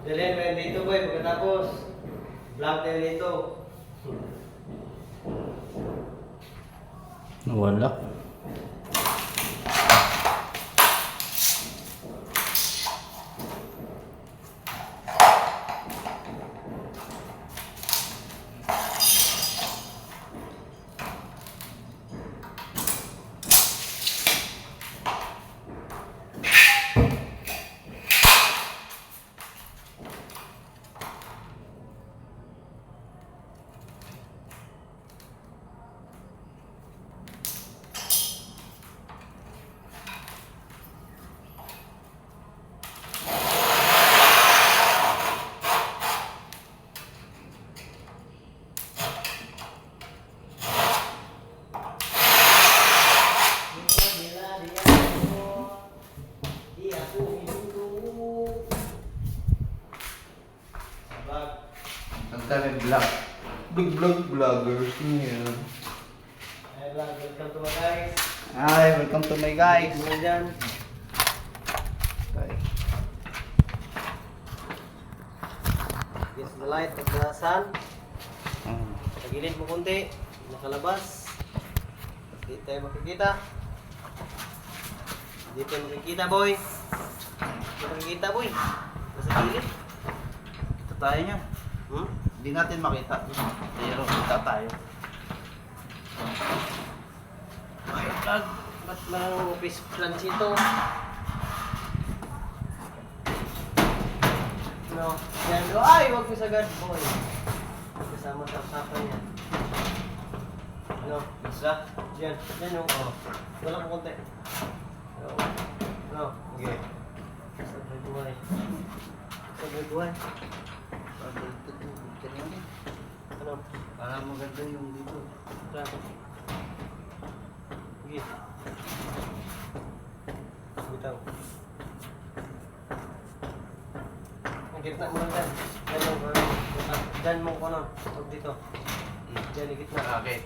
Dalhin mo yan dito boy, pagkatapos. Vlog tayo dito. Wala. Ang dami vlog. Big vlog vloggers niya. Hey vlog, welcome to my guys. Hi, welcome to my guys. Ano dyan? Okay. This is the light of the sun. Mm. Tagilid mo kunti, nakalabas. Hindi tayo makikita. Hindi tayo makikita boy. Hindi makikita boy. Nasa gilid. Ito tayo niya. Hmm? Hindi natin makita. Pero kita tayo. Ay vlog, ba't lang office plans ito? No, yan do. Ay, huwag mo sagad boy. Kasama sa usapan yan. Ano? Isa? Yan. Yan yung, oh. Wala ko konti. Ano? Okay. Sabay buhay. Sabay buhay. Ano? Para maganda yung dito. Klaro. Sige. Bitaw. Ang gitna mo lang dyan. Dyan mo ko na. Huwag dito. Dyan yung gitna. Okay.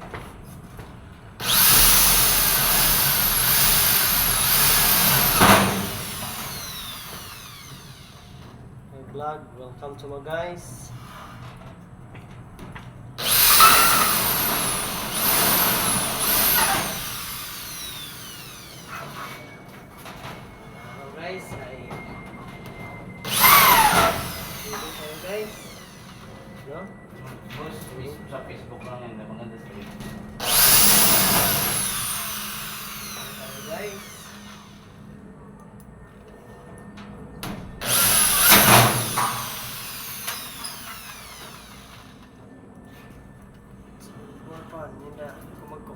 Hey vlog, welcome to my guys. Hello guys, ay dito tayo guys. No? Boss, sa Facebook lang yan. Maganda sa Facebook. Tayo guys. Mapan, yun na, kumagko.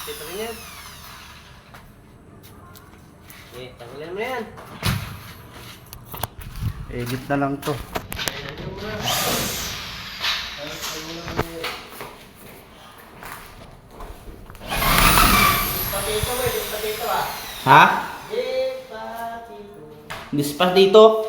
Ito rin yan. Okay, tanggalin mo na yan. Edit na lang to. Tanggalin mo na. Tanggalin mo na yan. Despacito, boy. Despacito ah. Ha? Despacito. Dispas dito.